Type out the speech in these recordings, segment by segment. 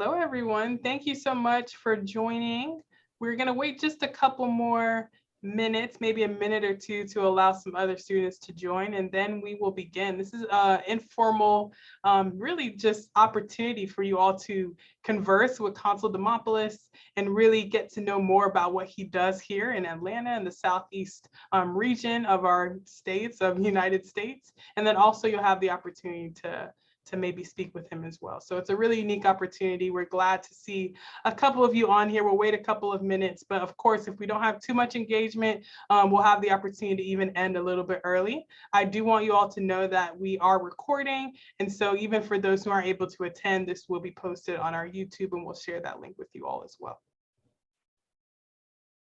Hello, everyone. Thank you so much for joining. We're going to wait just a couple more minutes, maybe a minute or two, to allow some other students to join, and then we will begin. This is an informal, really just opportunity for you all to converse with Consul Dimopoulos and really get to know more about what he does here in Atlanta and the Southeast region of our states, of the United States. And then also you'll have the opportunity to maybe speak with him as well. So it's a really unique opportunity. We're glad to see a couple of you on here. We'll wait a couple of minutes, but of course, if we don't have too much engagement, we'll have the opportunity to even end a little bit early. I do want you all to know that we are recording. And so even for those who aren't able to attend, this will be posted on our YouTube and we'll share that link with you all as well.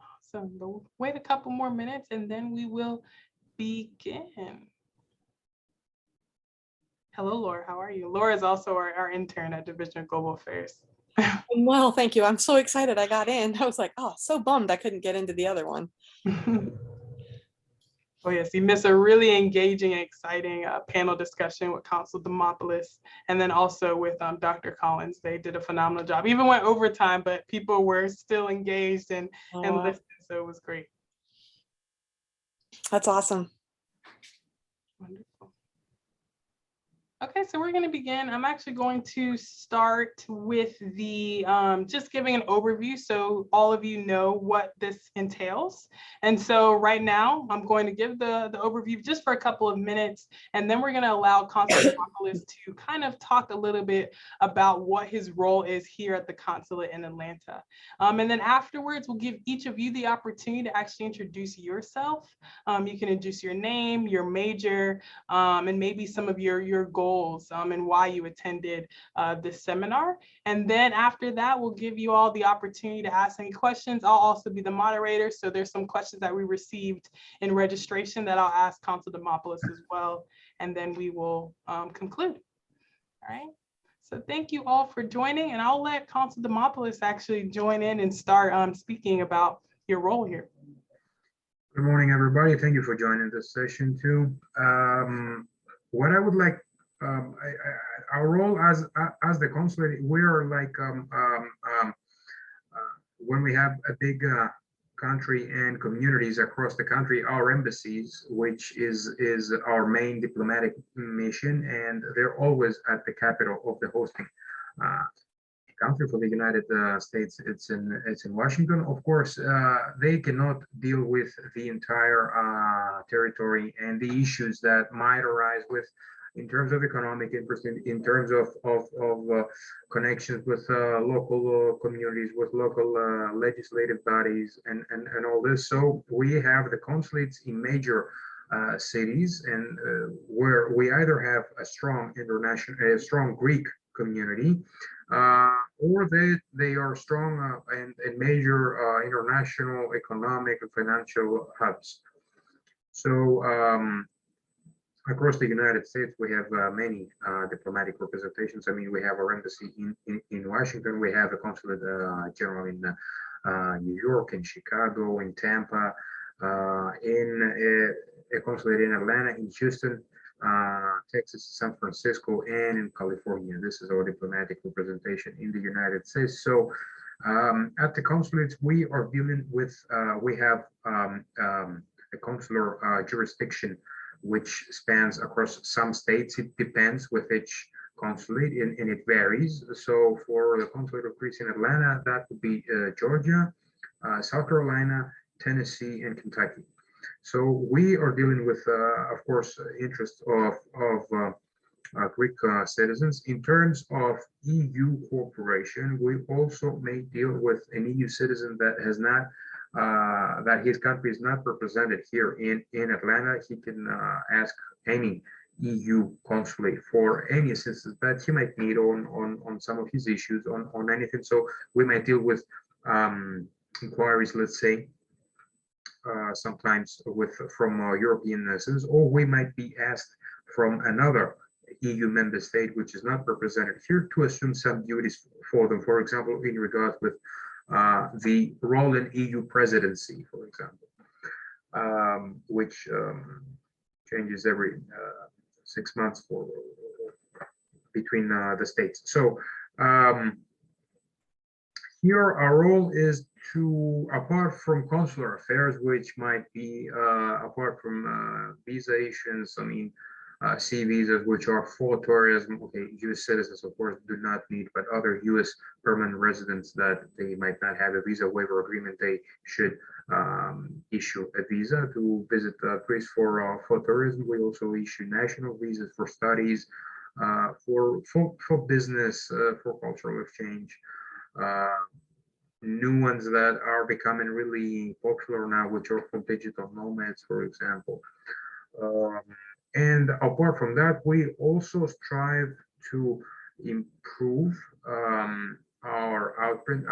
Awesome. We'll wait a couple more minutes and then we will begin. Hello, Laura. How are you? Laura is also our intern at Division of Global Affairs. Well, thank you. I'm so excited I got in. I was like, oh, so bummed I couldn't get into the other one. Oh, yes. You missed a really engaging and exciting panel discussion with Consul Dimopoulos and then also with Dr. Collins. They did a phenomenal job. Even went overtime, but people were still engaged and listening. So it was great. That's awesome. Wonderful. Okay, so we're going to begin. I'm actually going to start with the just giving an overview so all of you know what this entails. And so right now, I'm going to give the overview just for a couple of minutes, and then we're going to allow Consul Dimopoulos to kind of talk a little bit about what his role is here at the consulate in Atlanta. And then afterwards, we'll give each of you the opportunity to actually introduce yourself. You can introduce your name, your major, and maybe some of your goals and why you attended this seminar. And then after that, we'll give you all the opportunity to ask any questions. I'll also be the moderator. So there's some questions that we received in registration that I'll ask Consul Dimopoulos as well. And then we will conclude. All right. So thank you all for joining. And I'll let Consul Dimopoulos actually join in and start speaking about your role here. Good morning, everybody. Thank you for joining this session too. What I would like, our role as the consulate, we are like when we have a big country and communities across the country, our embassies, which is our main diplomatic mission, and they're always at the capital of the hosting country for the United States. It's in Washington. Of course, they cannot deal with the entire territory and the issues that might arise with in terms of economic interest, in terms of connections with local communities, with local legislative bodies, and all this. So we have the consulates in major cities, and where we either have a strong Greek community, or they are strong and major international economic and financial hubs. So across the United States, we have many diplomatic representations. I mean, we have our embassy in Washington. We have a consulate general in New York, in Chicago, in Tampa, in a consulate in Atlanta, in Houston, Texas, San Francisco, and in California. This is our diplomatic representation in the United States. So at the consulates, we are dealing with, we have a consular jurisdiction which spans across some states. It depends with each consulate and it varies. So for the Consulate of Greece in Atlanta, that would be Georgia, South Carolina, Tennessee, and Kentucky. So we are dealing with, of course, interests of Greek citizens. In terms of EU cooperation, we also may deal with an EU citizen that has not, that his country is not represented here in Atlanta. He can ask any EU consulate for any assistance that he might need on some of his issues, on anything. So we might deal with inquiries, let's say, sometimes from European citizens, or we might be asked from another EU member state which is not represented here to assume some duties for them. For example, in regards with the role in EU presidency, for example, which changes every 6 months for between the states. So Here, our role is to, apart from consular affairs, which might be apart from visa issues, I mean, C visas, which are for tourism. Okay, U.S. citizens, of course, do not need, but other U.S. permanent residents that they might not have a visa waiver agreement, they should issue a visa to visit Greece for tourism. We also issue national visas for studies, for business, for cultural exchange. New ones that are becoming really popular now, which are for digital nomads, for example. And apart from that, we also strive to improve our outprint,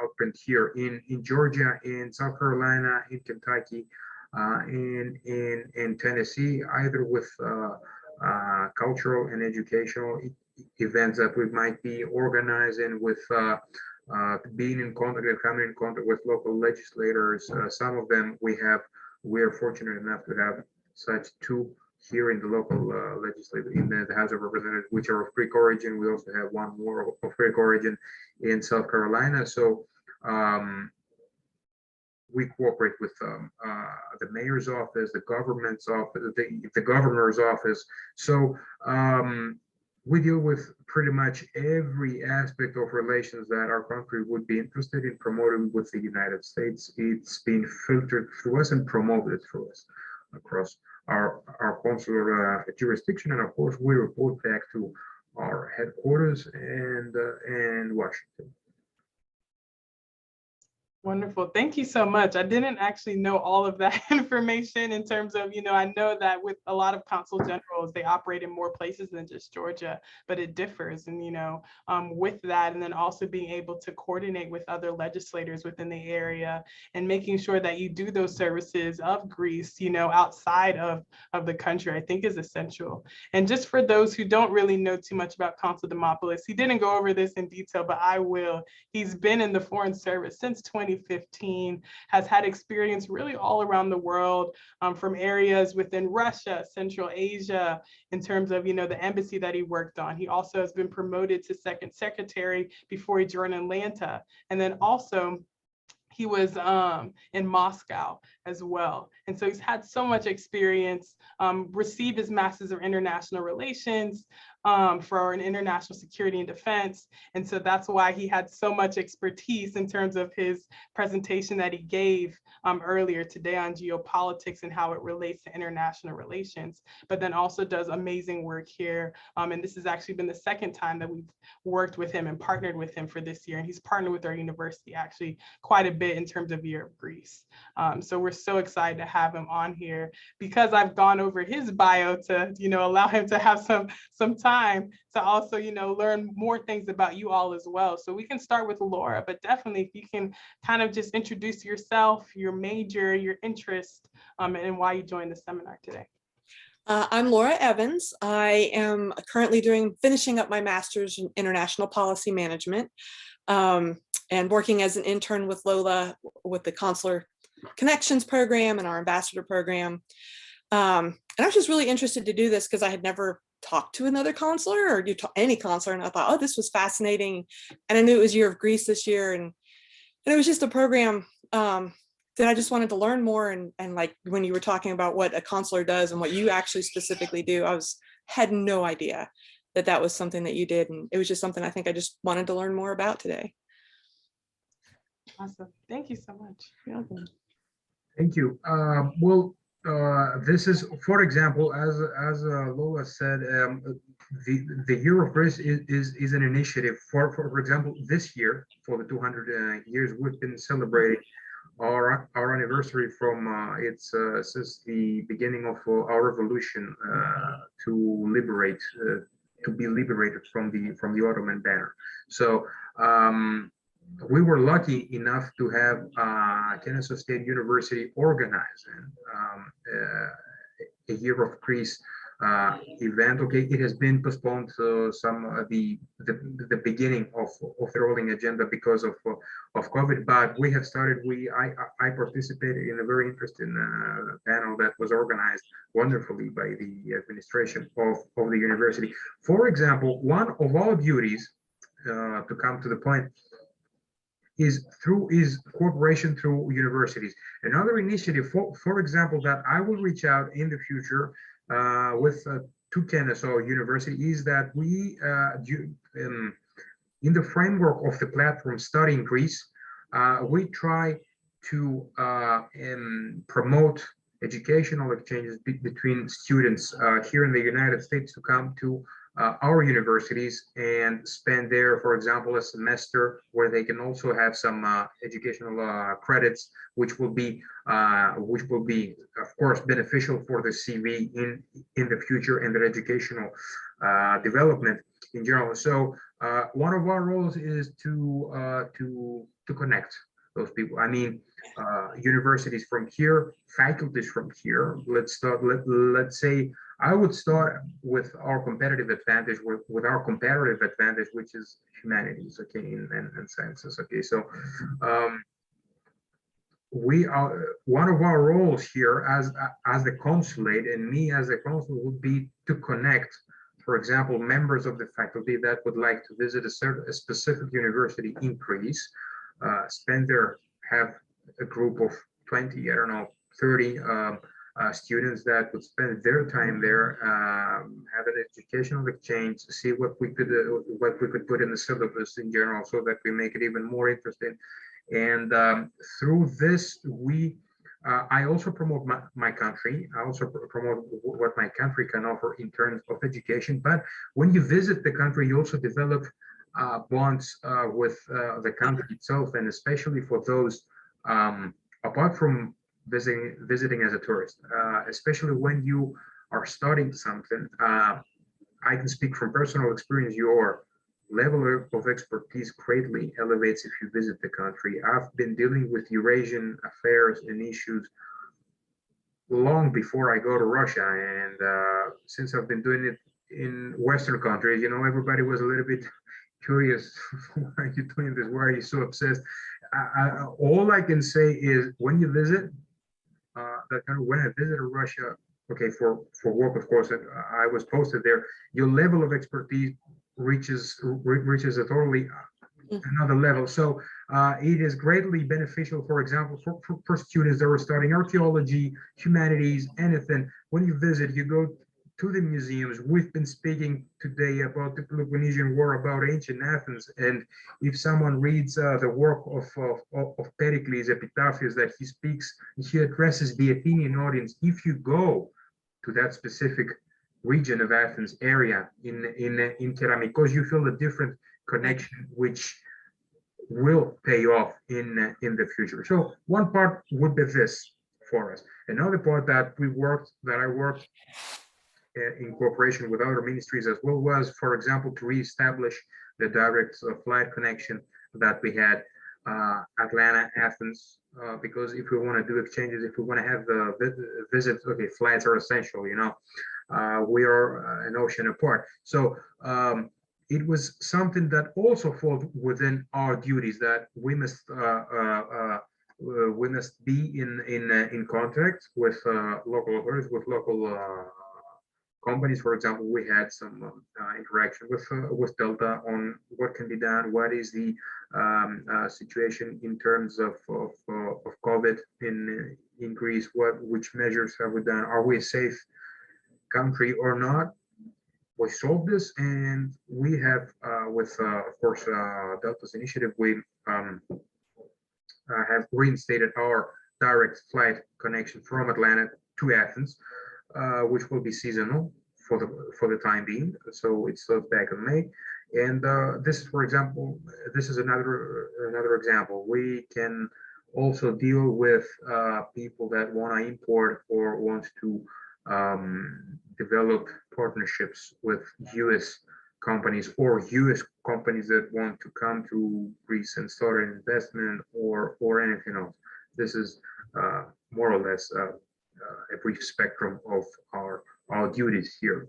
outprint here in Georgia, in South Carolina, in Kentucky, in Tennessee, either with cultural and educational events that we might be organizing, with being in contact and coming in contact with local legislators. Some of them we are fortunate enough to have such two here in the local legislature, in the House of Representatives, which are of Greek origin. We also have one more of Greek origin in South Carolina. So we cooperate with the mayor's office, the government's office, the governor's office. So we deal with pretty much every aspect of relations that our country would be interested in promoting with the United States. It's been filtered through us and promoted through us across our consular jurisdiction. And of course, we report back to our headquarters and Washington. Wonderful. Thank you so much. I didn't actually know all of that information in terms of, I know that with a lot of consul generals, they operate in more places than just Georgia, but it differs. And, with that, and then also being able to coordinate with other legislators within the area and making sure that you do those services of Greece, outside of the country, I think is essential. And just for those who don't really know too much about Consul Dimopoulos, he didn't go over this in detail, but I will. He's been in the Foreign Service since 2015, has had experience really all around the world, from areas within Russia, Central Asia, in terms of, the embassy that he worked on. He also has been promoted to second secretary before he joined Atlanta. And then also, he was in Moscow as well. And so he's had so much experience, received his Master's of International Relations for an international security and defense. And so that's why he had so much expertise in terms of his presentation that he gave earlier today on geopolitics and how it relates to international relations, but then also does amazing work here. And this has actually been the second time that we've worked with him and partnered with him for this year. And he's partnered with our university actually quite a bit in terms of Year of Greece. So we're so excited to have him on here, because I've gone over his bio to, allow him to have some time to also, learn more things about you all as well. So we can start with Laura, but definitely if you can kind of just introduce yourself, your major, your interest, and why you joined the seminar today. I'm Laura Evans. I am currently finishing up my master's in international policy management, and working as an intern with Lola with the Consular Connections program and our ambassador program. And I was just really interested to do this because I had never talked to another consular or any consular, and I thought, oh, this was fascinating. And I knew it was Year of Greece this year, and it was just a program that I just wanted to learn more. And like when you were talking about what a consular does and what you actually specifically do, had no idea that was something that you did, and it was just something I think I just wanted to learn more about today. Awesome. Thank you so much. You're welcome. Thank you. This is, for example, as Lola said, the Year of Greece is an initiative for example, this year, for the 200 years, we've been celebrating our anniversary from since the beginning of our revolution to be liberated from the Ottoman banner. So we were lucky enough to have Kennesaw State University organizing a Year of Greece event. Okay, it has been postponed to the beginning of the rolling agenda because of COVID, but we have started. I participated in a very interesting panel that was organized wonderfully by the administration of the university. For example, one of our duties to come to the point, is cooperation through universities. Another initiative, for example, that I will reach out in the future with to Kennesaw University is that we, in the framework of the platform Study in Greece, we try to promote educational exchanges between students here in the United States to come to our universities and spend there, for example, a semester where they can also have some educational credits, which will be, of course, beneficial for the CV in the future and their educational development in general. So one of our roles is to connect those people. I mean, universities from here, faculties from here. Let's say I would start with our competitive advantage, with our comparative advantage, which is humanities, okay, and sciences, okay. So we are, one of our roles here as the consulate, and me as a consul, would be to connect, for example, members of the faculty that would like to visit a specific university in Greece, have a group of 20, I don't know, 30 students that would spend their time there, have an educational exchange, see what we could put in the syllabus in general, so that we make it even more interesting. And through this, I also promote my country. I also promote what my country can offer in terms of education. But when you visit the country, you also develop bonds with the country itself, and especially for those apart from visiting as a tourist, especially when you are studying something. I can speak from personal experience. Your level of expertise greatly elevates if you visit the country. I've been dealing with Eurasian affairs and issues long before I go to Russia, and since I've been doing it in Western countries, you know, everybody was a little bit curious. Why are you doing this? Why are you so obsessed? All I can say is when you visit, when I visited Russia, okay, for work, of course, I was posted there, your level of expertise reaches a totally another level. So it is greatly beneficial, for example, for students that are studying archaeology, humanities, anything. When you visit, you go to the museums. We've been speaking today about the Peloponnesian War, about ancient Athens, and if someone reads the work of Pericles, Epitaphius, that he speaks, he addresses the Athenian audience. If you go to that specific region of Athens area in Keramikos, you feel a different connection, which will pay off in the future. So one part would be this for us. Another part that I worked in cooperation with other ministries as well was, for example, to reestablish the direct flight connection that we had Atlanta, Athens, because if we want to do exchanges, if we want to have the visits, okay, flights are essential, you know. We are an ocean apart. So it was something that also falls within our duties, that we must be in contact with local authorities, with local companies. For example, we had some interaction with Delta on what can be done, what is the situation in terms of COVID in Greece, which measures have we done, are we a safe country or not. We solved this, and we have with of course Delta's initiative, we have reinstated our direct flight connection from Atlanta to Athens, which will be seasonal for the time being. So it starts back in May, and this is, for example, this is another example. We can also deal with people that want to import or want to develop partnerships with U.S. companies or U.S. companies that want to come to Greece and start an investment or anything else. This is more or less a brief spectrum of our duties here.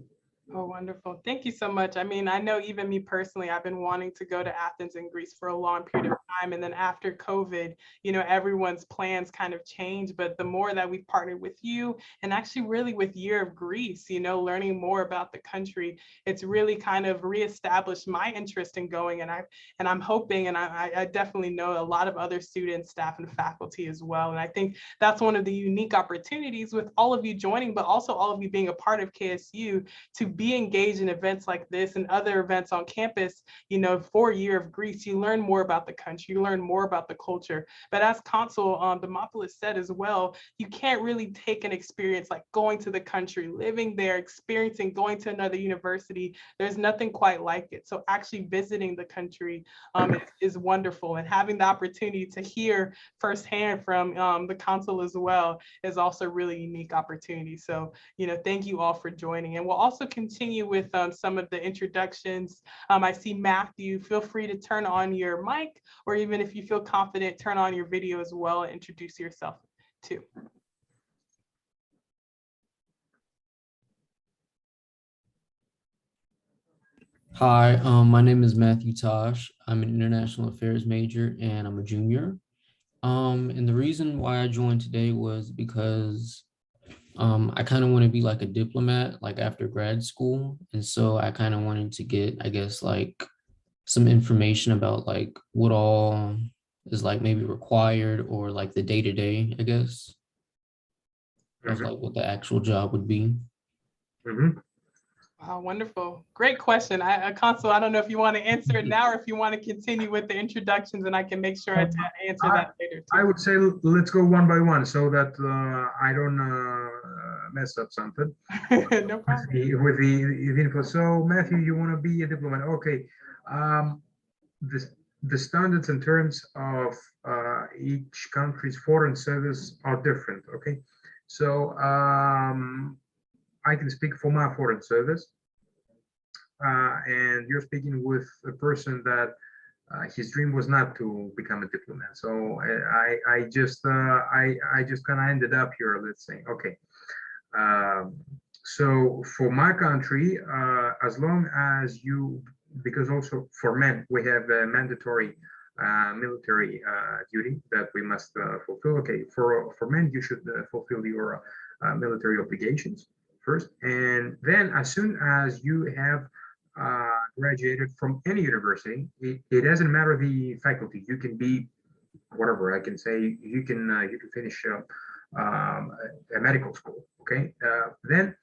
Oh, wonderful. Thank you so much. I mean, I know even me personally, I've been wanting to go to Athens and Greece for a long period of time. And then after COVID, everyone's plans kind of changed. But the more that we've partnered with you and actually really with Year of Greece, learning more about the country, it's really kind of reestablished my interest in going. And I'm hoping, and I definitely know a lot of other students, staff, and faculty as well. And I think that's one of the unique opportunities with all of you joining, but also all of you being a part of KSU, to be engaged in events like this and other events on campus, for Year of Greece. You learn more about the country, you learn more about the culture. But as Consul Dimopoulos said as well, you can't really take an experience like going to the country, living there, experiencing, going to another university. There's nothing quite like it. So actually visiting the country is wonderful. And having the opportunity to hear firsthand from the Consul as well is also really unique opportunity. So, thank you all for joining. And we'll also continue with some of the introductions. I see Matthew, feel free to turn on your mic, or even if you feel confident, turn on your video as well and introduce yourself too. Hi, my name is Matthew Tosh. I'm an international affairs major and I'm a junior. And the reason why I joined today was because I kind of want to be like a diplomat, like after grad school. And so I kind of wanted to get, I guess, like some information about like what all is like maybe required or like the day-to-day, I guess, of like what the actual job would be. Wow, wonderful. Great question. Consul, I don't know if you want to answer it now or if you want to continue with the introductions, and I can make sure to answer that later too. I would say let's go one by one so that I don't mess up something. No problem. With the info. So Matthew, you want to be a diplomat? Okay. The standards in terms of each country's foreign service are different. Okay. So I can speak for my foreign service, and you're speaking with a person that his dream was not to become a diplomat. So I just kind of ended up here, let's say. Okay. So for my country, as long as you, because also for men, we have a mandatory military duty that we must fulfill. Okay, for men, you should fulfill your military obligations first, and then as soon as you have graduated from any university, it doesn't matter the faculty. You can be whatever. I can say you can finish a medical school. Okay, then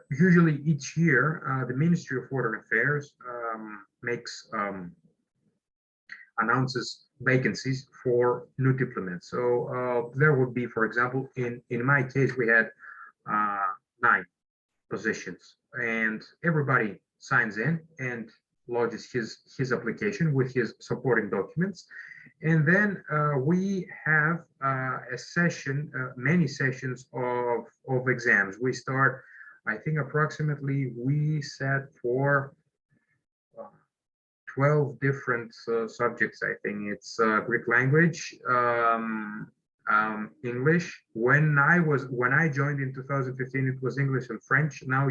usually each year the Ministry of Foreign Affairs makes announces vacancies for new diplomats. So there would be, for example, in my case, we had 9 positions, and everybody signs in and lodges his application with his supporting documents. And then we have a session, many sessions of exams. We start, I think approximately we set for 12 different subjects. I think it's Greek language, English. When I joined in 2015, it was English and French. Now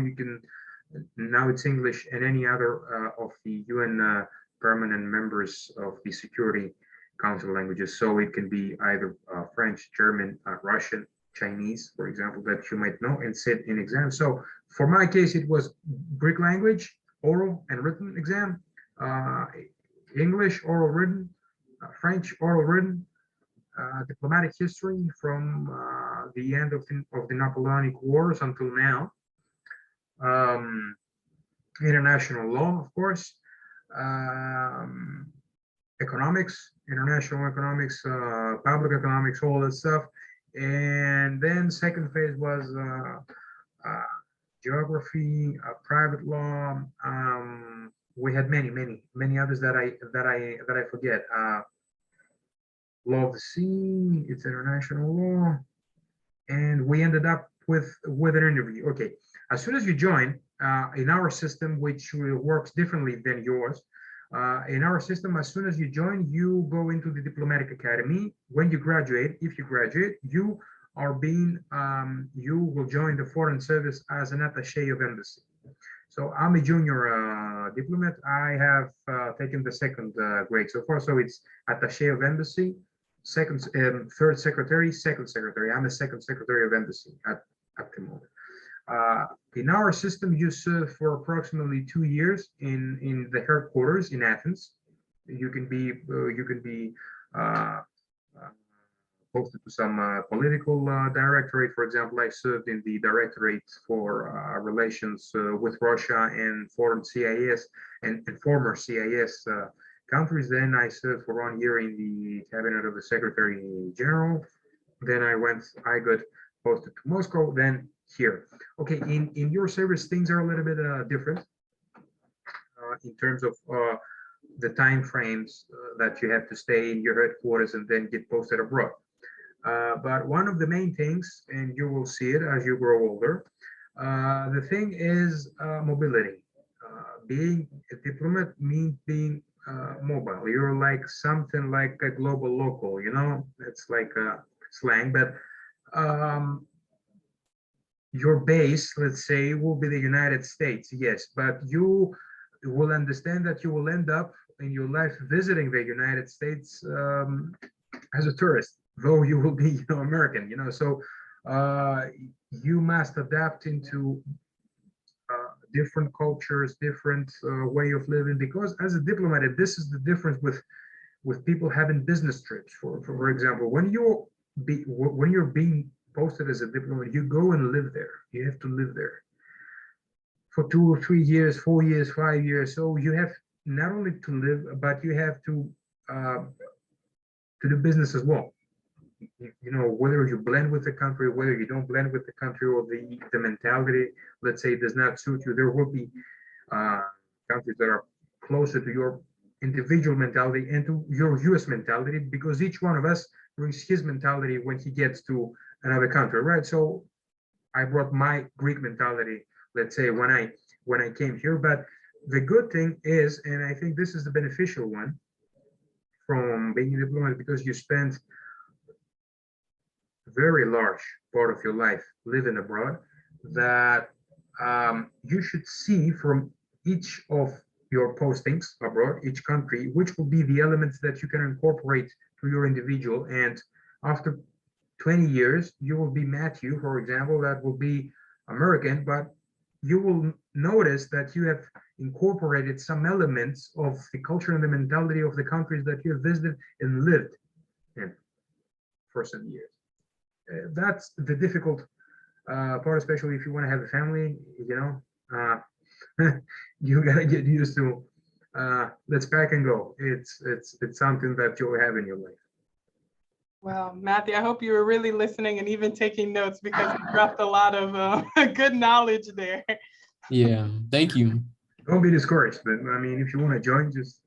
it's English and any other of the UN permanent members of the Security Council languages. So it can be either French, German, Russian, Chinese, for example, that you might know and sit in exams. So for my case, it was Greek language, oral and written exam, English, oral written, French, oral written, diplomatic history from the end of the Napoleonic Wars until now, international law, of course, economics, international economics, public economics, all that stuff. And then second phase was geography, private law. We had many others that I forget. Law of the sea, it's international law, and we ended up with an interview. Okay, as soon as you join in our system, which works differently than yours, in our system, as soon as you join, you go into the diplomatic academy. When you graduate, if you graduate, you are being you will join the foreign service as an attaché of embassy. So I'm a junior diplomat. I have taken the second grade so far. So it's attaché of embassy, third secretary, second secretary. I'm a second secretary of embassy at the moment. In our system, you serve for approximately 2 years in the headquarters in Athens. You can be uh, posted to some political directorate. For example, I served in the directorate for relations with Russia and foreign CIS and former CIS countries. Then I served for 1 year in the cabinet of the Secretary General. Then I got posted to Moscow, then here. Okay, in your service, things are a little bit different in terms of the time frames that you have to stay in your headquarters and then get posted abroad. But one of the main things, and you will see it as you grow older, the thing is mobility. Being a diplomat means being mobile. You're like something like a global local, you know, it's like a slang, but your base, let's say, will be the United States, yes, but you will understand that you will end up in your life visiting the United States as a tourist, though you will be, American, so you must adapt into different cultures, different way of living, because as a diplomat, this is the difference with people having business trips. For example, when you're being posted as a diplomat, you go and live there. You have to live there for 2 or 3 years, 4 years, 5 years. So you have not only to live, but you have to do business as well. Whether you blend with the country, whether you don't blend with the country, or the mentality, let's say, does not suit you. There will be countries that are closer to your individual mentality and to your U.S. mentality, because each one of us brings his mentality when he gets to another country, right? So I brought my Greek mentality, let's say, when I came here. But the good thing is, and I think this is the beneficial one from being a diplomat, because you spend very large part of your life living abroad, that you should see from each of your postings abroad, each country, which will be the elements that you can incorporate to your individual. And after 20 years, you will be Matthew, for example, that will be American, but you will notice that you have incorporated some elements of the culture and the mentality of the countries that you have visited and lived in for some years. That's the difficult part, especially if you want to have a family, you gotta get used to let's pack and go. It's something that you'll have in your life. Well, Matthew, I hope you were really listening and even taking notes, because you dropped a lot of good knowledge there. Yeah, thank you. Don't be discouraged, but I mean, if you want to join, just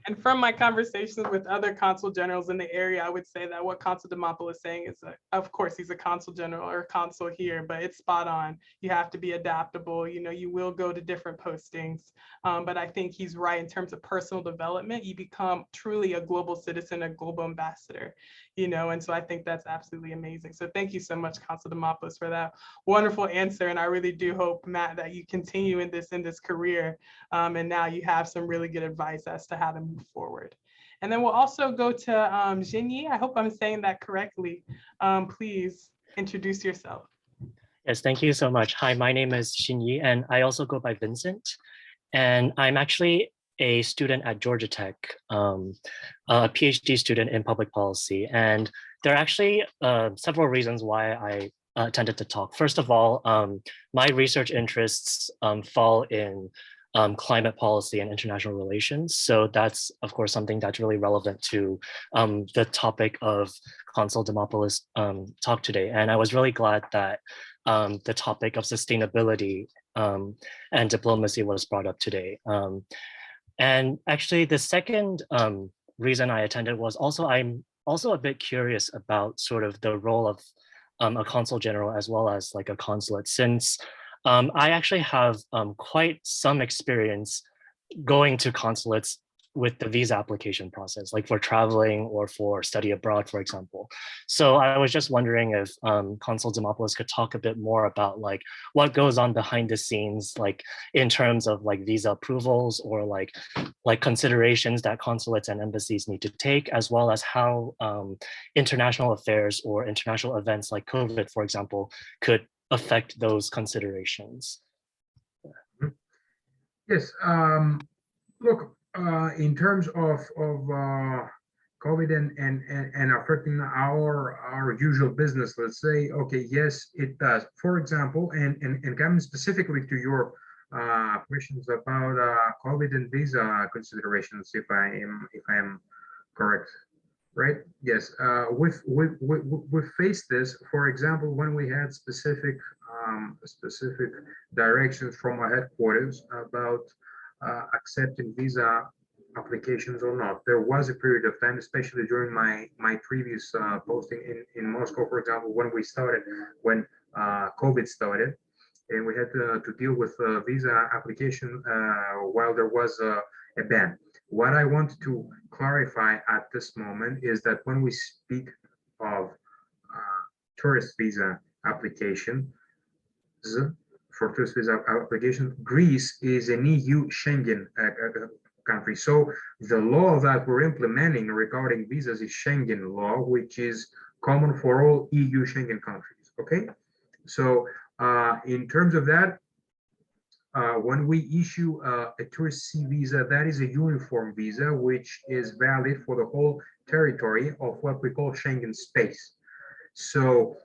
And from my conversations with other consul generals in the area, I would say that what Consul Dimopoulos is saying is, of course, he's a consul general or consul here, but it's spot on. You have to be adaptable. You will go to different postings, but I think he's right in terms of personal development. You become truly a global citizen, a global ambassador, and so I think that's absolutely amazing. So thank you so much, Consul Dimopoulos, for that wonderful answer. And I really do hope, Matt, that you continue in this career, and now you have some really good advice as to how to move forward. And then we'll also go to Jinyi. I hope I'm saying that correctly. Please introduce yourself. Yes, thank you so much. Hi, my name is Xinyi, and I also go by Vincent. And I'm actually a student at Georgia Tech, a PhD student in public policy. And there are actually several reasons why I attended the talk. First of all, my research interests fall in climate policy and international relations. So that's, of course, something that's really relevant to the topic of Consul Dimopoulos' talk today. And I was really glad that the topic of sustainability and diplomacy was brought up today. And actually, the second reason I attended was I'm also a bit curious about sort of the role of a consul general as well as like a consulate, since I actually have quite some experience going to consulates with the visa application process, like for traveling or for study abroad, for example. So I was just wondering if Consul Dimopoulos could talk a bit more about like what goes on behind the scenes, like in terms of like visa approvals or like considerations that consulates and embassies need to take, as well as how international affairs or international events like COVID, for example, could affect those considerations. Yes. Look, in terms of COVID and affecting our usual business, let's say, okay, yes, it does. For example, and coming specifically to your questions about COVID and visa considerations, if I am correct, right? Yes, we've faced this. For example, when we had specific directions from our headquarters about accepting visa applications or not. There was a period of time, especially during my previous posting in Moscow, for example, when COVID started, and we had to deal with visa application while there was a ban. What I want to clarify at this moment is that when we speak of tourist visa application, for tourist visa application, Greece is an EU Schengen country. So the law that we're implementing regarding visas is Schengen law, which is common for all EU Schengen countries. Okay, so in terms of that, when we issue a tourist C visa, that is a uniform visa, which is valid for the whole territory of what we call Schengen space. So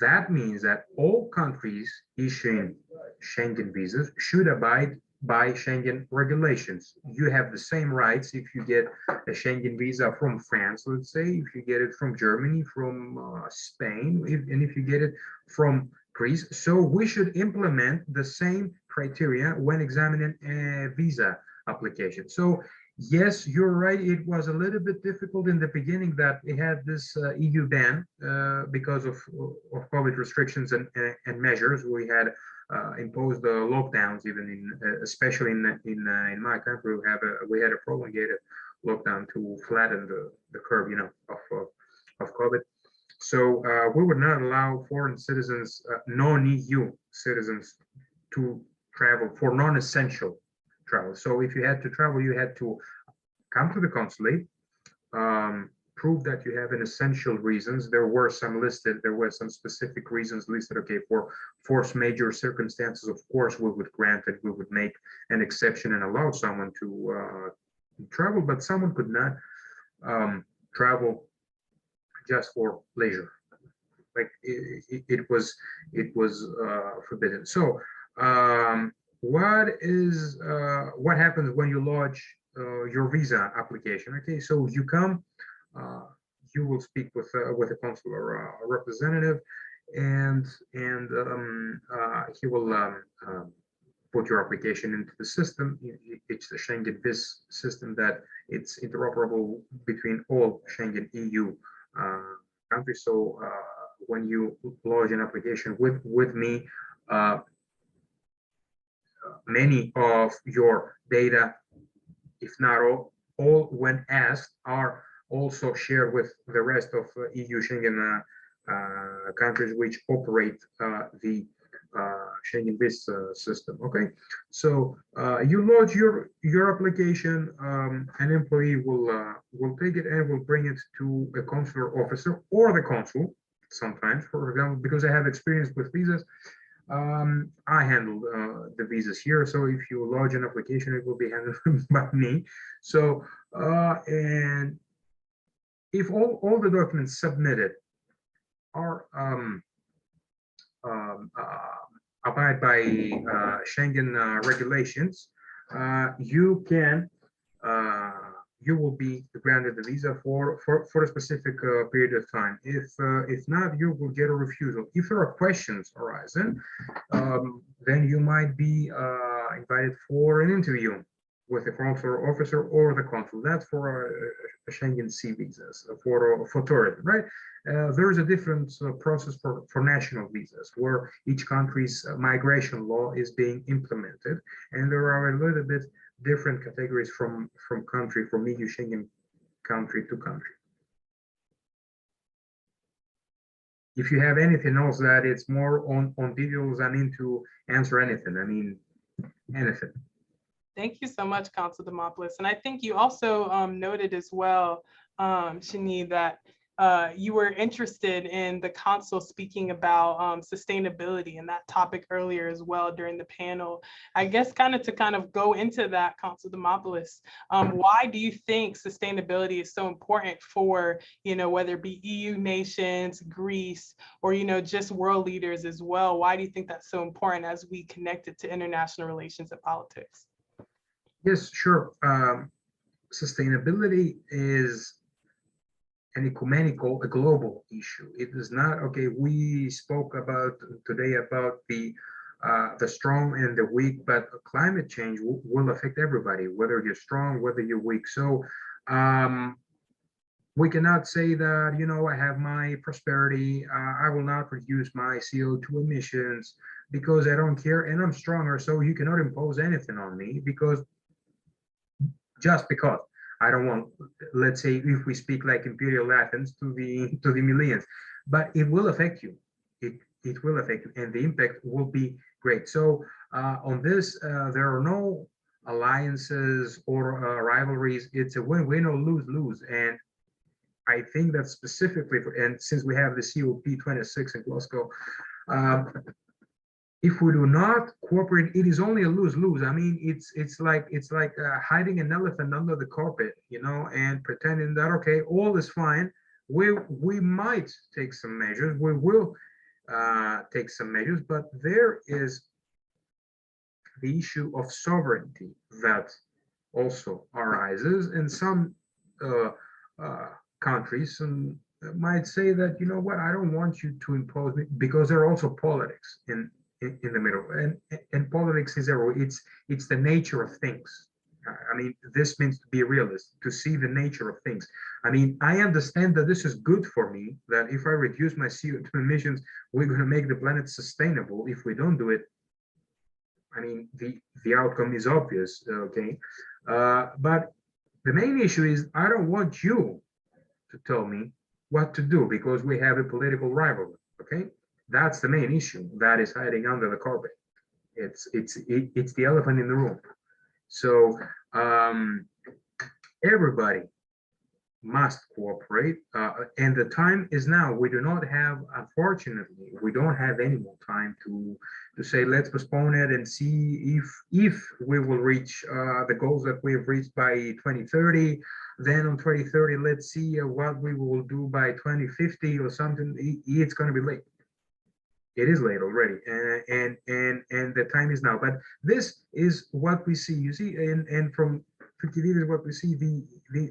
that means that all countries issuing Schengen visas should abide by Schengen regulations. You have the same rights if you get a Schengen visa from France, let's say, if you get it from Germany, from Spain, and if you get it from Greece. So we should implement the same criteria when examining a visa application. So yes, you're right. It was a little bit difficult in the beginning that we had this EU ban because of COVID restrictions and measures. We had imposed lockdowns, even especially in my country. We had a prolonged lockdown to flatten the curve, of COVID. So we would not allow foreign citizens, non-EU citizens, to travel for non-essential travel. So if you had to travel, you had to come to the consulate, prove that you have an essential reasons. There were some specific reasons listed. Okay, for force majeure circumstances, of course, we would grant it. We would make an exception and allow someone to travel, but someone could not travel just for leisure. Like it was forbidden. So what happens when you lodge your visa application? Okay, so you come, you will speak with a consular representative, and he will put your application into the system. It's the Schengen VIS system that it's interoperable between all Schengen EU countries. So when you lodge an application with me, many of your data, if not all when asked, are also shared with the rest of EU Schengen countries which operate the Schengen VIS system. Okay, so you lodge your application, an employee will take it and will bring it to a consular officer or the consul. Sometimes, for example, because I have experience with visas, I handle the visas here. So if you lodge an application, it will be handled by me. So and if all the documents submitted are abide by Schengen regulations, you will be granted the visa for a specific period of time. If not, you will get a refusal. If there are questions arising, then you might be invited for an interview with the consular officer or the consul. That's for Schengen C visas, for tourism, right? There is a different process for national visas, where each country's migration law is being implemented, and there are a little bit different categories from country, from EU Schengen country to country. If you have anything else that it's more on details, I'm in to answer anything. I mean, anything. Thank you so much, Consul Dimopoulos. And I think you also noted as well, Shani, that you were interested in the consul speaking about sustainability and that topic earlier as well during the panel. I guess to go into that, Consul Dimopoulos, why do you think sustainability is so important for, whether it be EU nations, Greece, or, just world leaders as well? Why do you think that's so important as we connect it to international relations and politics? Yes, sure. Sustainability is an ecumenical, a global issue. It is not, okay, we spoke about today about the strong and the weak, but climate change will affect everybody, whether you're strong, whether you're weak. So we cannot say that, I have my prosperity, I will not reduce my CO2 emissions because I don't care and I'm stronger. So you cannot impose anything on me just because I don't want, let's say, if we speak like Imperial Athens to the millions, but it will affect you. It will affect you, and the impact will be great. So on this, there are no alliances or rivalries. It's a win-win or lose-lose, and I think that specifically, and since we have the COP26 in Glasgow, if we do not cooperate, it is only a lose-lose. I mean, it's like hiding an elephant under the carpet, and pretending that okay, all is fine. We might take some measures. We will take some measures, but there is the issue of sovereignty that also arises, and some countries might say that what, I don't want you to impose me, because there are also politics in the middle, and politics is everywhere. It's the nature of things. I mean, this means to be realist, to see the nature of things. I mean, I understand that this is good for me, that if I reduce my CO2 emissions, we're going to make the planet sustainable. If we don't do it, I mean, the outcome is obvious, okay? But the main issue is I don't want you to tell me what to do because we have a political rivalry, okay? That's the main issue that is hiding under the carpet. It's the elephant in the room. So everybody must cooperate, and the time is now. We do not have, unfortunately, we don't have any more time to say let's postpone it and see if we will reach the goals that we have reached by 2030. Then on 2030, let's see what we will do by 2050 or something. It's going to be late. It is late already, and the time is now. But this is what we see. You see, and from 50 years, what we see, the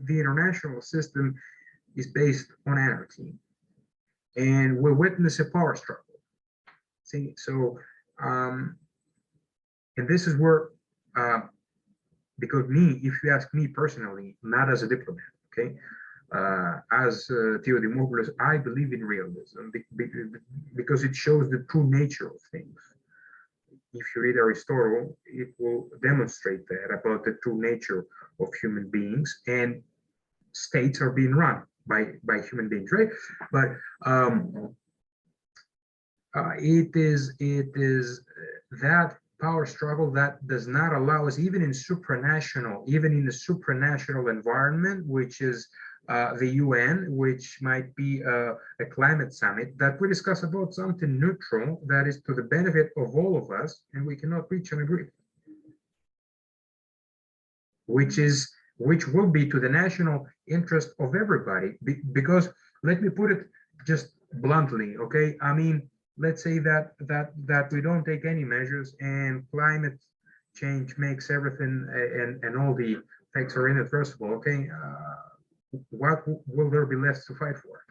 international system is based on anarchy, and we witness a power struggle. See, so and this is where, because if you ask me personally, not as a diplomat, okay. As Theodoros Dimopoulos, I believe in realism because it shows the true nature of things. If you read Aristotle, it will demonstrate that about the true nature of human beings, and states are being run by human beings, right? But it is that power struggle that does not allow us, even in the supranational environment, which is the UN, which might be a climate summit, that we discuss about something neutral that is to the benefit of all of us, and we cannot reach an agreement, which will be to the national interest of everybody. Because let me put it just bluntly, okay? I mean, let's say that we don't take any measures and climate change makes everything and all the effects are irreversible, okay? What will there be left to fight for?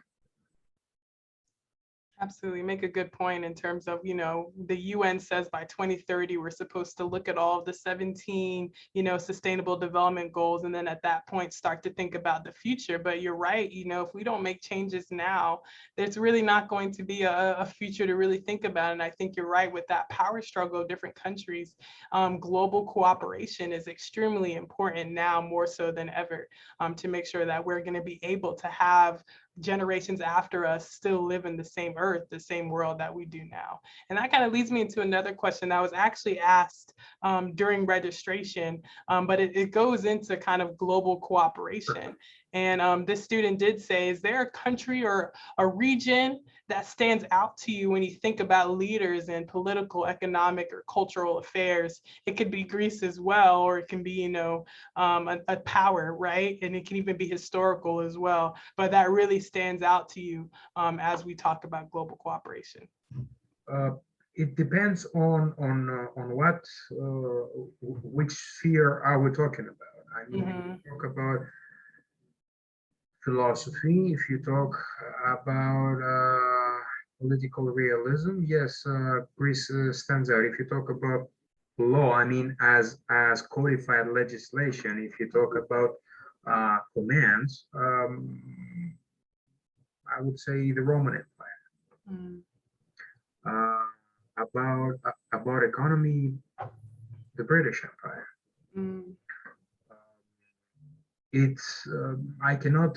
Absolutely. Make a good point in terms of, the UN says by 2030, we're supposed to look at all of the 17, sustainable development goals. And then at that point, start to think about the future. But you're right. If we don't make changes now, there's really not going to be a future to really think about. And I think you're right with that power struggle of different countries. Global cooperation is extremely important now, more so than ever, to make sure that we're going to be able to have generations after us still live in the same earth, the same world that we do now. And that kind of leads me into another question that was actually asked during registration, but it goes into kind of global cooperation. And this student did say, is there a country or a region that stands out to you when you think about leaders in political, economic, or cultural affairs? It could be Greece as well, or it can be, a power, right? And it can even be historical as well. But that really stands out to you as we talk about global cooperation. It depends on what which sphere are we talking about. I mean, if you talk about philosophy, if you talk about political realism, yes, Greece stands out. If you talk about law, I mean, as codified legislation, if you talk about commands, I would say the Roman Empire. About economy, the British Empire. It's I cannot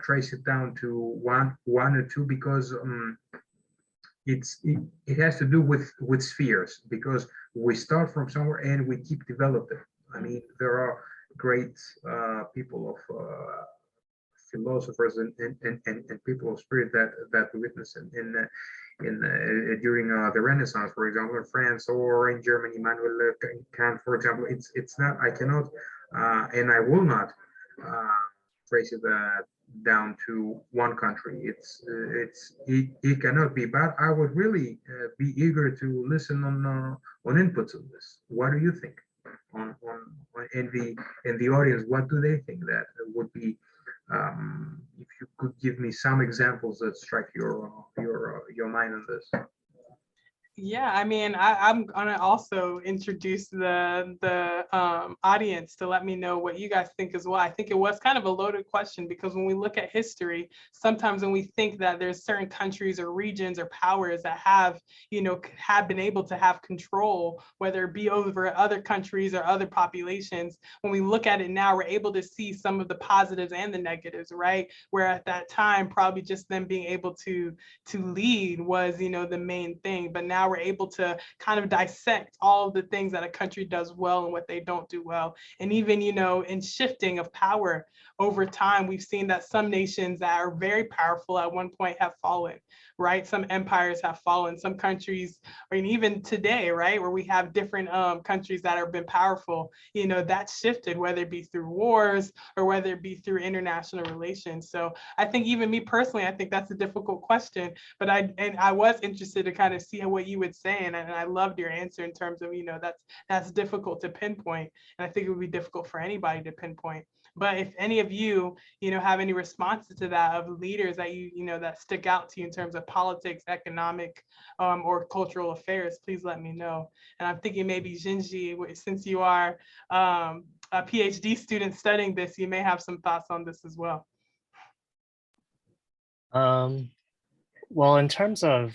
trace it down to one or two, because it has to do with spheres, because we start from somewhere and we keep developing. I mean, there are great people of philosophers and people of spirit that we witness in during the Renaissance, for example, in France or in Germany. Immanuel Kant, for example. It's not, I cannot and I will not trace it down to one country. It cannot be, but I would really be eager to listen on inputs of this. What do you think? On in the audience, what do they think that would be? If you could give me some examples that strike your mind on this. Yeah, I mean, I'm gonna also introduce the audience to let me know what you guys think as well. I think it was kind of a loaded question, because when we look at history, sometimes when we think that there's certain countries or regions or powers that have been able to have control, whether it be over other countries or other populations, when we look at it now, we're able to see some of the positives and the negatives, right? Where at that time, probably just them being able to lead was, the main thing. But now we're able to kind of dissect all of the things that a country does well and what they don't do well. And even, in shifting of power over time, we've seen that some nations that are very powerful at one point have fallen, right? Some empires have fallen, some countries, or even today, right, where we have different countries that have been powerful, that's shifted, whether it be through wars or whether it be through international relations. So I think even me personally, I think that's a difficult question, but I was interested to kind of see what you would say, and I loved your answer in terms of, that's difficult to pinpoint, and I think it would be difficult for anybody to pinpoint. But if any of you, have any responses to that, of leaders that that stick out to you in terms of politics, economic, or cultural affairs, please let me know. And I'm thinking maybe Jinji, since you are a PhD student studying this, you may have some thoughts on this as well. Well, in terms of,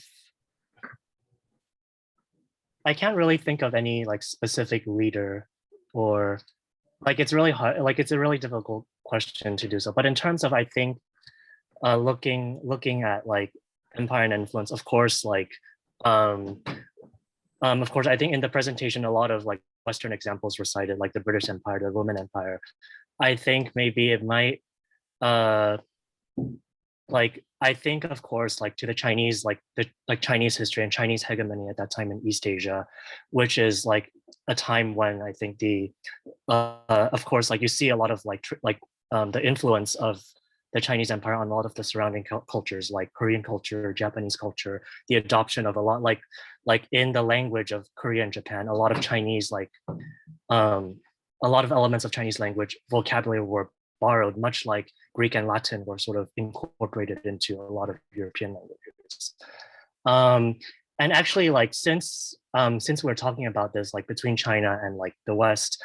I can't really think of any specific leader, or it's really hard, it's a really difficult question to do so. But in terms of, I think, looking at empire and influence, of course, of course, I think in the presentation, a lot of Western examples were cited, like the British Empire, the Roman Empire. I think maybe it might, I think, of course, to the Chinese, the Chinese history and Chinese hegemony at that time in East Asia, which is a time when I think of course, you see a lot of the influence of the Chinese Empire on a lot of the surrounding cultures, like Korean culture, Japanese culture, the adoption of a lot, in the language of Korea and Japan, a lot of Chinese, a lot of elements of Chinese language vocabulary were borrowed, much like Greek and Latin were sort of incorporated into a lot of European languages. And actually, like since we're talking about this, like between China and like the West,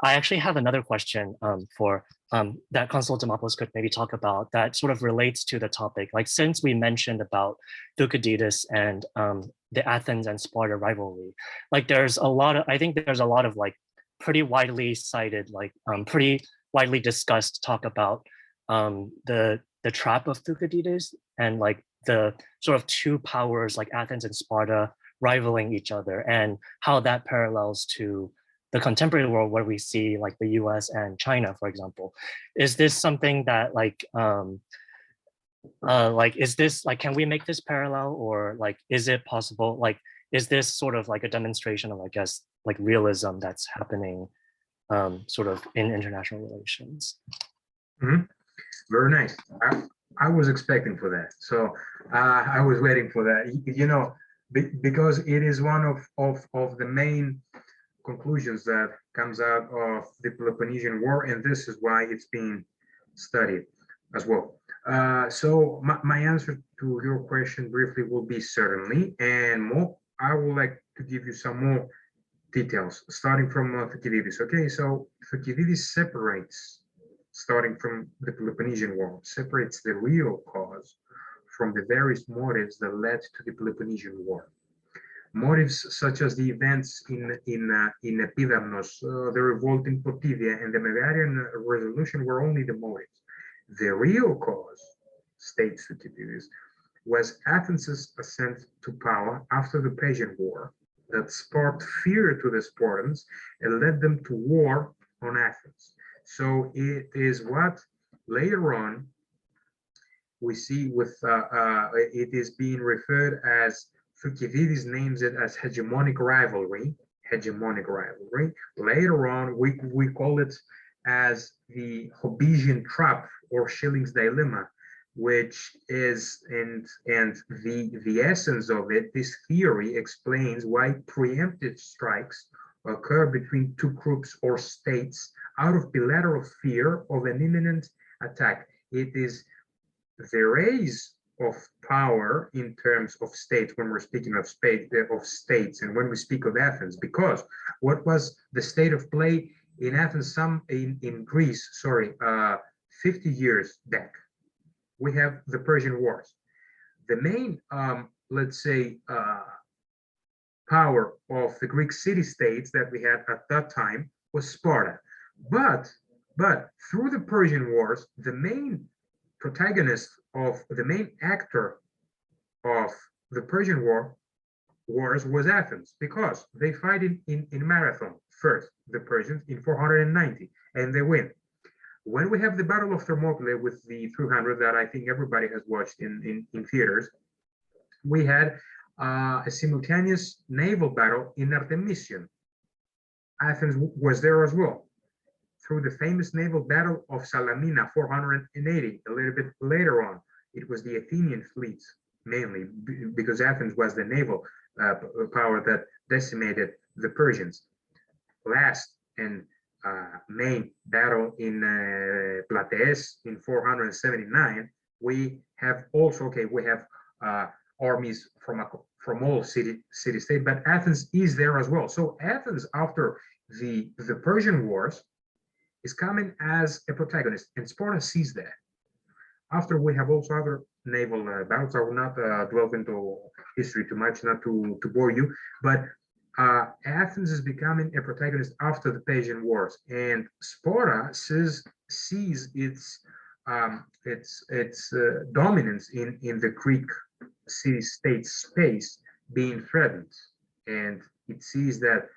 I actually have another question for that Consul Dimopoulos could maybe talk about that sort of relates to the topic. Like since we mentioned about Thucydides and the Athens and Sparta rivalry, like there's a lot of, I think there's a lot of like pretty widely cited, like pretty widely discussed talk about the trap of Thucydides and like the sort of two powers like Athens and Sparta rivaling each other, and how that parallels to the contemporary world where we see like the US and China, for example. Is this something that like is this like, can we make this parallel, or like is it possible, like is this sort of like a demonstration of, I guess, like realism that's happening sort of in international relations? Mhm. Very nice. I was expecting for that. So I was waiting for that. You know, because it is one of the main conclusions that comes out of the Peloponnesian War, and this is why it's being studied as well. So my answer to your question briefly will be certainly, and more. I would like to give you some more details, starting from Thucydides. Okay, so Thucydides separates, starting from the Peloponnesian War, separates the real cause from the various motives that led to the Peloponnesian War. Motives such as the events in Epidamnos, the revolt in Potivia, and the Megarian Revolution were only the motives. The real cause, states Thucydides, was Athens' ascent to power after the Persian War that sparked fear to the Spartans and led them to war on Athens. So it is what later on we see with it is being referred as, Thucydides names it as hegemonic rivalry. Hegemonic rivalry. Later on, we call it as the Hobisian Trap or Schilling's dilemma, which is, and the essence of it, this theory explains why preemptive strikes occur between two groups or states out of bilateral fear of an imminent attack. It is the raise of power in terms of states when we're speaking of states, and when we speak of Athens, because what was the state of play in Athens, in Greece, sorry, 50 years back? We have the Persian Wars. The main, let's say, power of the Greek city-states that we had at that time was Sparta. But through the Persian Wars, the main protagonist of the main actor of the Persian wars was Athens, because they fight in marathon first, the Persians, in 490, and they win. When we have the Battle of Thermopylae with the 300 that I think everybody has watched in theaters, we had a simultaneous naval battle in Artemision. Athens was there as well, through the famous naval battle of Salamina, 480. A little bit later on, it was the Athenian fleets, mainly because Athens was the naval power that decimated the Persians. Last and main battle in Platees in 479, we have also, okay, we have armies from all city-state, but Athens is there as well. So Athens, after the Persian Wars, is coming as a protagonist, and Sparta sees that. After we have also other naval battles, I will not delve into history too much, not to bore you, but Athens is becoming a protagonist after the Persian Wars, and Sparta sees its dominance in the Greek city-state space being threatened, and it sees that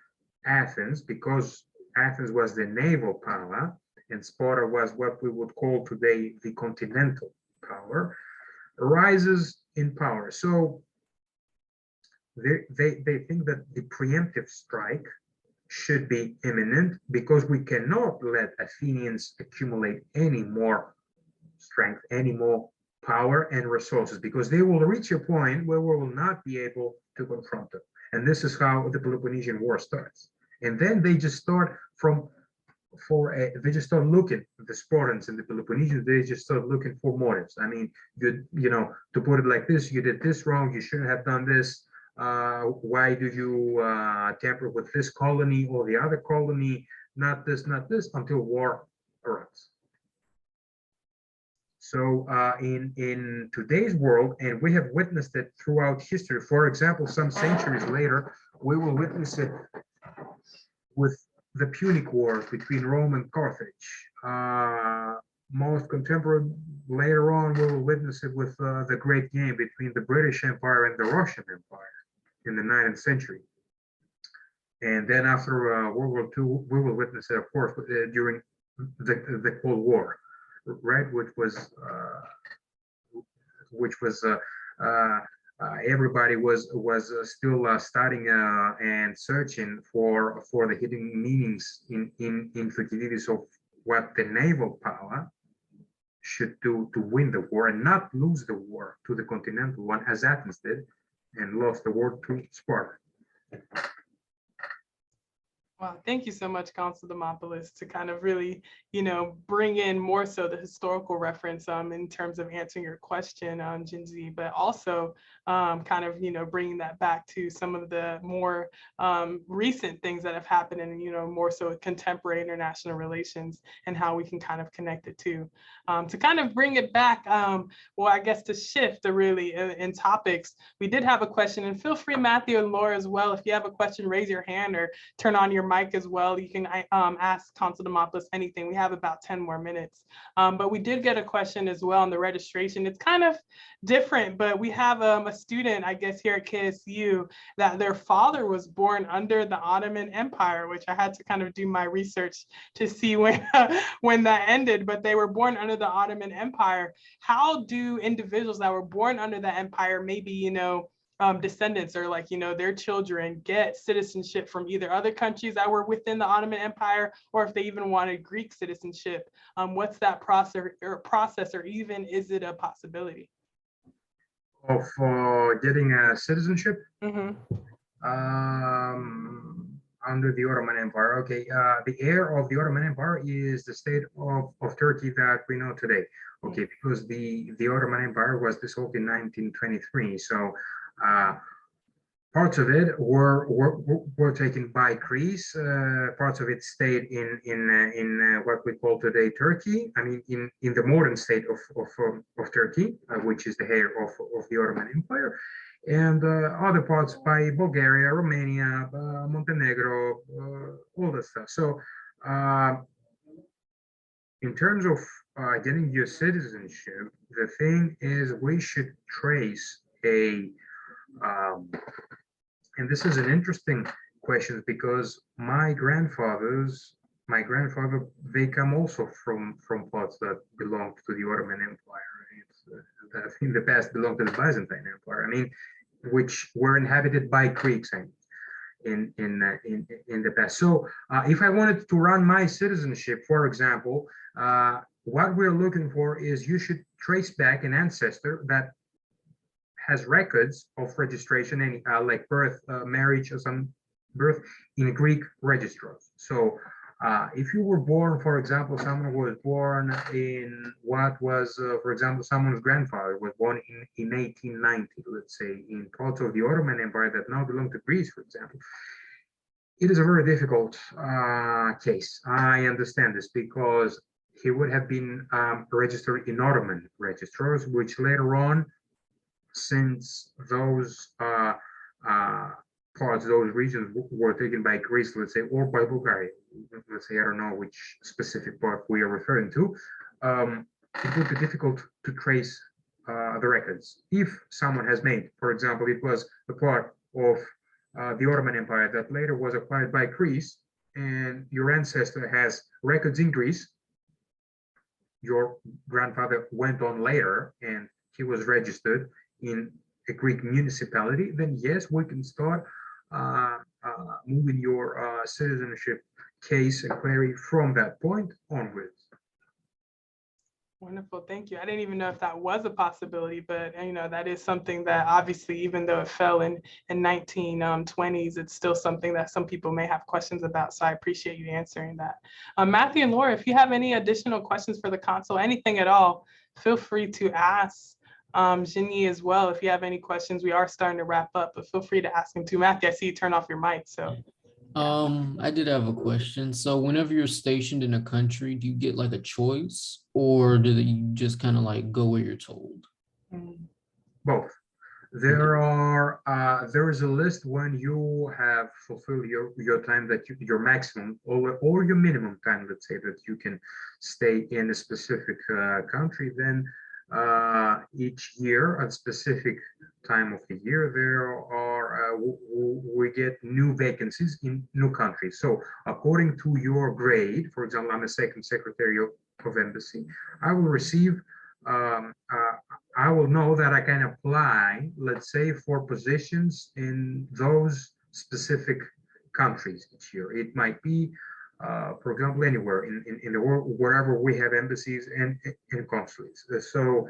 Athens, because Athens was the naval power and Sparta was what we would call today the continental power, rises in power. So they think that the preemptive strike should be imminent, because we cannot let Athenians accumulate any more strength, any more power and resources, because they will reach a point where we will not be able to confront them. And this is how the Peloponnesian War starts. And then they just start from they just start looking, the Spartans and the Peloponnesians, they just start looking for motives. I mean, you know, to put it like this, you did this wrong, you shouldn't have done this. Why do you tamper with this colony or the other colony? Not this, until war erupts. So in today's world, and we have witnessed it throughout history, for example, some centuries later, we will witness it with the Punic War between Rome and Carthage. Most contemporary, later on, we will witness it with the Great Game between the British Empire and the Russian Empire in the 9th century. And then after World War II, we will witness it, of course, during the Cold War, right? Everybody was still studying and searching for the hidden meanings in Thucydides of what the naval power should do to win the war and not lose the war to the continental one, as Athens did, and lost the war to Sparta. Wow, thank you so much, Consul Dimopoulos, to kind of really, you know, bring in more so the historical reference in terms of answering your question on Jinzi, but also kind of, you know, bringing that back to some of the more recent things that have happened and, you know, more so contemporary international relations and how we can kind of connect it to kind of bring it back, well, I guess to shift really in topics. We did have a question, and feel free, Matthew and Laura as well, if you have a question, raise your hand or turn on your mic as well. You can ask Consul Dimopoulos anything. We have about 10 more minutes. But we did get a question as well on the registration. It's kind of different, but we have a student, I guess, here at KSU that their father was born under the Ottoman Empire, which I had to kind of do my research to see when that ended, but they were born under the Ottoman Empire. How do individuals that were born under the empire, maybe, you know, descendants or like, you know, their children get citizenship from either other countries that were within the Ottoman Empire, or if they even wanted Greek citizenship? What's that process, or even is it a possibility? Of getting a citizenship? Mm-hmm. Under the Ottoman Empire. Okay, the heir of the Ottoman Empire is the state of Turkey that we know today. Okay, because the Ottoman Empire was dissolved in 1923. So parts of it were taken by Greece. Parts of it stayed in what we call today Turkey. I mean, in the modern state of Turkey, which is the heir of the Ottoman Empire. And other parts by Bulgaria, Romania, Montenegro, all that stuff. So in terms of getting your citizenship, the thing is we should trace and this is an interesting question because my grandfather, they come also from parts that belonged to the Ottoman Empire. That in the past belonged to the Byzantine Empire. I mean, which were inhabited by Greeks in the past. So if I wanted to run my citizenship, for example, what we're looking for is you should trace back an ancestor that has records of registration, any like birth, marriage, or some birth in Greek registers. So if you were born, for example, someone was born in what was, for example, someone's grandfather was born in 1890, let's say, in parts of the Ottoman Empire that now belong to Greece, for example. It is a very difficult case. I understand this because he would have been registered in Ottoman registers, which later on, since those parts, those regions were taken by Greece, let's say, or by Bulgaria, let's say, I don't know which specific part we are referring to, it would be difficult to trace the records. If someone has made, for example, it was a part of the Ottoman Empire that later was acquired by Greece, and your ancestor has records in Greece, your grandfather went on later and he was registered in a Greek municipality, then yes, we can start moving your citizenship case and query from that point onwards. Wonderful, thank you. I didn't even know if that was a possibility, but that is something that obviously, even though it fell in 1920s, it's still something that some people may have questions about. So I appreciate you answering that. Matthew and Laura, if you have any additional questions for the consul, anything at all, feel free to ask. Ginny as well, if you have any questions. We are starting to wrap up, but feel free to ask him too. Matthew, I see you turn off your mic, so. I did have a question. So whenever you're stationed in a country, do you get like a choice, or do you just kind of like go where you're told? Both. There is a list when you have fulfilled your time, that your maximum or your minimum time, let's say, that you can stay in a specific country. Then each year, at a specific time of the year, we get new vacancies in new countries. So according to your grade, for example, I'm a second secretary of embassy, I will receive I will know that I can apply, let's say, for positions in those specific countries each year. It might be, for example, anywhere in the world, wherever we have embassies and consulates. So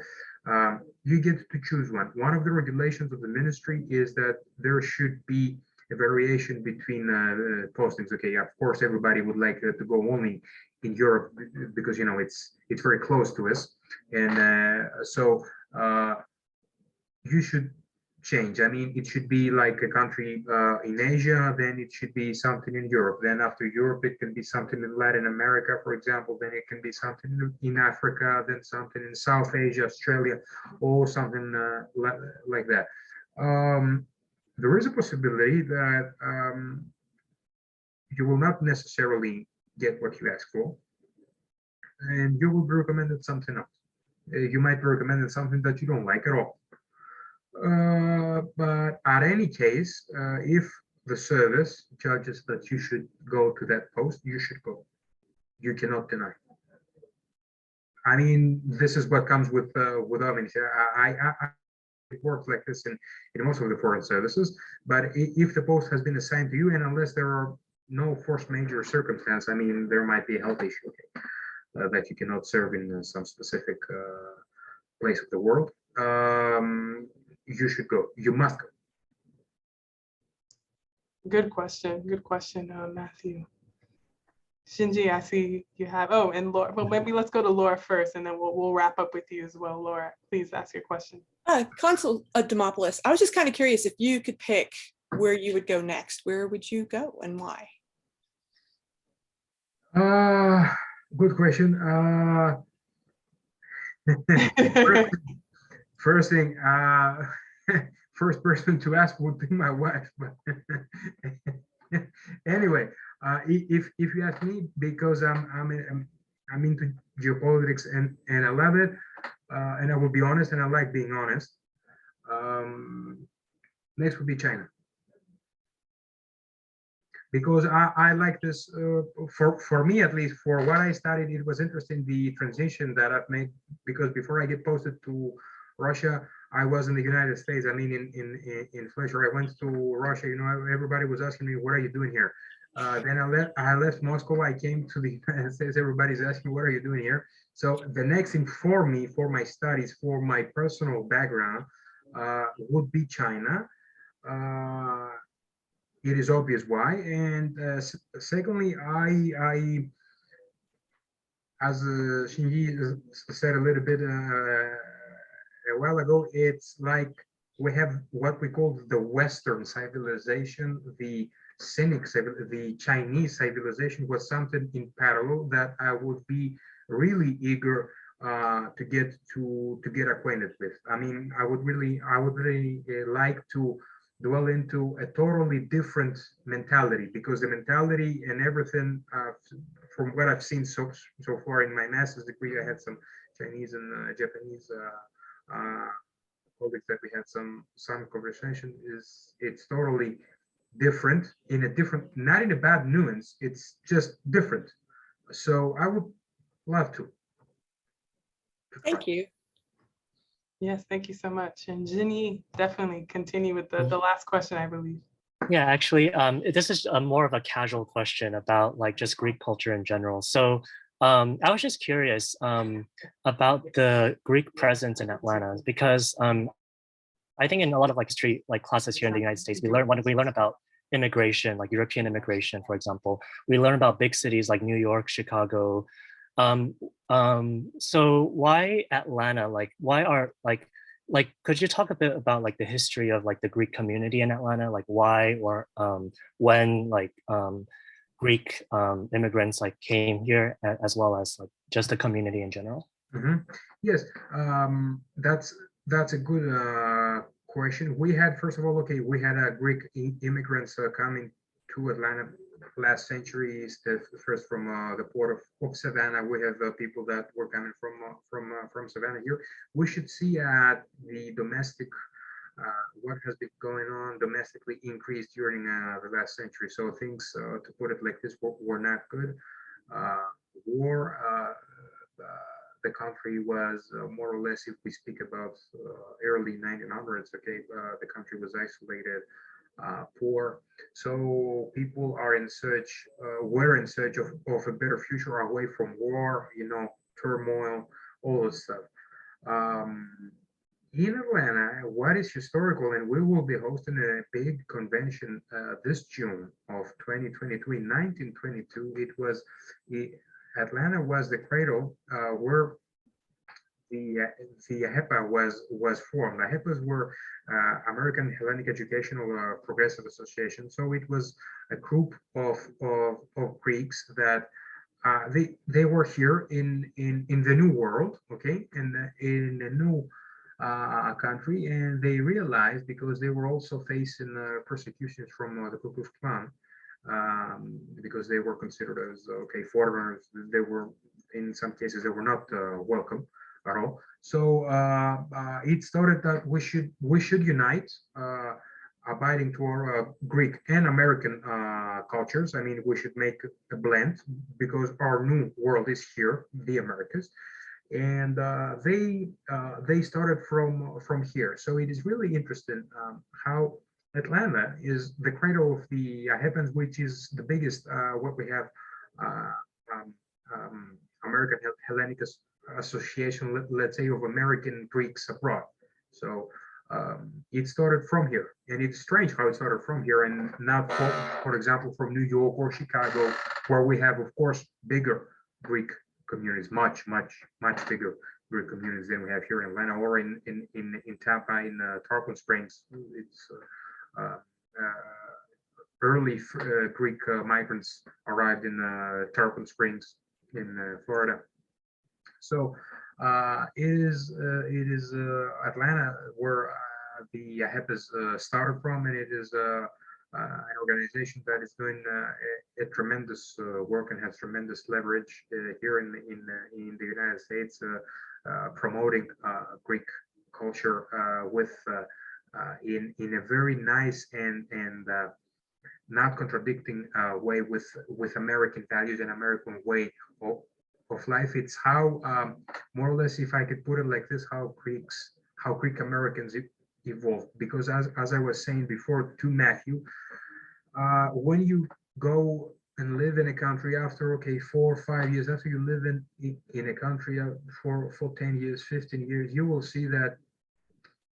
you get to choose one. One of the regulations of the ministry is that there should be a variation between postings. Okay, of course, everybody would like to go only in Europe, because it's very close to us, and so you should change. I mean, it should be like a country in Asia, then it should be something in Europe. Then after Europe, it can be something in Latin America, for example. Then it can be something in Africa, then something in South Asia, Australia, or something like that. There is a possibility that you will not necessarily get what you ask for, and you will be recommended something else. You might be recommended something that you don't like at all. But at any case, if the service judges that you should go to that post, you should go. You cannot deny. I mean, this is what comes with our ministry. It works like this in most of the foreign services. But if the post has been assigned to you, and unless there are no force majeure circumstance, I mean, there might be a health issue that you cannot serve in some specific place of the world. You should go. You must go. Good question. Good question, Matthew. Shinji, I see you have. Oh, and Laura. Well, maybe let's go to Laura first, and then we'll wrap up with you as well. Laura, please ask your question. Consul Dimopoulos, I was just kind of curious, if you could pick where you would go next, where would you go and why? Good question. First thing, first person to ask would be my wife. But anyway, if you ask me, because I'm into geopolitics and I love it, and I will be honest, and I like being honest. Next would be China, because I like this. For me, at least, for what I studied, it was interesting, the transition that I've made, because before I get posted to Russia, I was in the United States. I mean, in Fletcher, I went to Russia. Everybody was asking me, "What are you doing here?" Then I left Moscow. I came to the United States. Everybody's asking, "What are you doing here?" So the next thing for me, for my studies, for my personal background, would be China. It is obvious why. And secondly, I as Shinji said a little bit a while ago, it's like we have what we call the Western civilization, the the Chinese civilization was something in parallel that I would be really eager to get acquainted with. I mean, I would really like to dwell into a totally different mentality, because the mentality and everything, from what I've seen so far in my master's degree, I had some Chinese and Japanese colleagues that we had some conversation. It's totally different, in a different, not in a bad nuance, it's just different. So I would love to. Thank you. Yes, thank you so much. And Ginny, definitely continue with the last question, I believe. Yeah, actually, this is more of a casual question about like just Greek culture in general. So I was just curious about the Greek presence in Atlanta because I think in a lot of like street like classes here in the United States, we learn when we learn about immigration, like European immigration, for example, we learn about big cities like New York, Chicago. So why Atlanta? Like, why are like? Could you talk a bit about like the history of like the Greek community in Atlanta? Like, why or when like Greek immigrants like came here, as well as like just the community in general? Mhm. Yes, that's a good question. We had, first of all, okay, we had Greek immigrants coming to Atlanta last century. First from the port of Savannah. We have people that were coming from Savannah here. We should see the domestic what has been going on domestically increased during the last century. So things, to put it like this, were not good. War. The country was more or less, if we speak about early 1900s, okay, the country was isolated, poor. So people are in search, were in search of a better future away from war, turmoil, all this stuff. In Atlanta, what is historical, and we will be hosting a big convention this June of 2023, 1922. Atlanta was the cradle where the AHEPA was formed. The AHEPAs were American Hellenic Educational Progressive Association. So it was a group of Greeks that they were here in the New World, okay, in a new country, and they realized, because they were also facing persecutions from the Ku Klux Klan, because they were considered as foreigners. They were, in some cases, they were not welcome at all. So it started that we should unite, abiding to our Greek and American cultures. I mean, we should make a blend, because our new world is here, the Americas, and they started from here. So it is really interesting how Atlanta is the cradle of the Athens, which is the biggest what we have American Hellenic Association, let's say, of American Greeks abroad. So it started from here, and it's strange how it started from here, and not, for example, from New York or Chicago, where we have, of course, bigger Greek communities, much bigger Greek communities than we have here in Atlanta or in Tampa, in Tarpon Springs. It's early Greek migrants arrived in Tarpon Springs in Florida. So it is Atlanta where the AHEPAs started from, and it is an organization that is doing a tremendous work and has tremendous leverage here in the United States, promoting Greek culture with in a very nice and not contradicting way with American values and American way of life. It's how, more or less, if I could put it like this, how Greek Americans evolved. Because as I was saying before to Matthew, when you go and live in a country after 4 or 5 years, after you live in a country for 10 years, 15 years, you will see that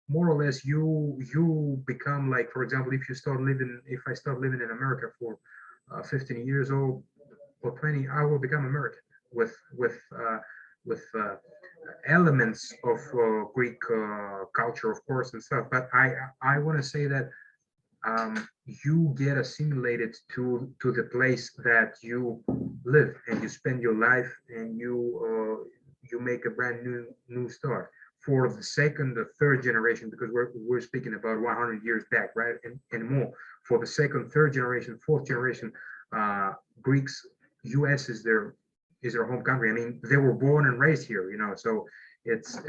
more or less you become, like, for example, if I start living in America for 15 years or 20, I will become American with elements of Greek culture, of course, and stuff. But I want to say that you get assimilated to the place that you live, and you spend your life, and you make a brand new start for the second or third generation, because we're speaking about 100 years back, right, and more. For the second, third generation, fourth generation Greeks, US is their home country. I mean, they were born and raised here, so it's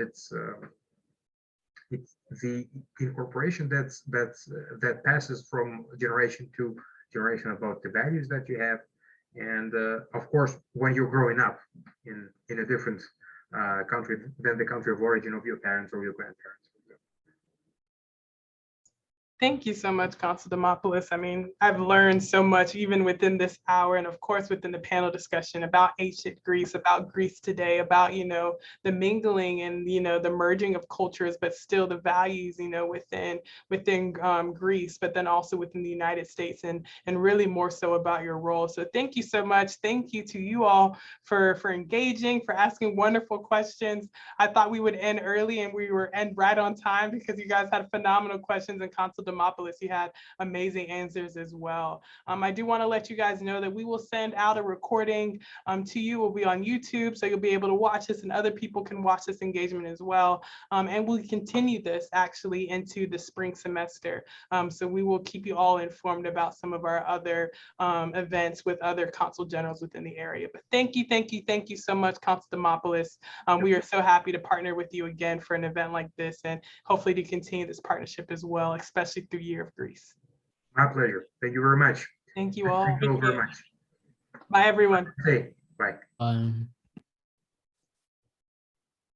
the incorporation that passes from generation to generation about the values that you have. And of course, when you're growing up in a different country than the country of origin of your parents or your grandparents. Thank you so much, Consul Dimopoulos. I mean, I've learned so much even within this hour, and of course within the panel discussion about ancient Greece, about Greece today, about, you know, the mingling and, you know, the merging of cultures, but still the values, you know, within Greece, but then also within the United States, and really more so about your role. So thank you so much. Thank you to you all for engaging, for asking wonderful questions. I thought we would end early, and we were end right on time because you guys had phenomenal questions, and Consul Dimopoulos, you had amazing answers as well. I do want to let you guys know that we will send out a recording to you. We'll be on YouTube, so you'll be able to watch this, and other people can watch this engagement as well. And we'll continue this actually into the spring semester. So we will keep you all informed about some of our other events with other consul generals within the area. But thank you so much, Consul Dimopoulos. We are so happy to partner with you again for an event like this, and hopefully to continue this partnership as well, especially through Year of Greece. My pleasure. Thank you very much. Thank you all. Thank you all very much. Bye, everyone. Hey, bye. Bye.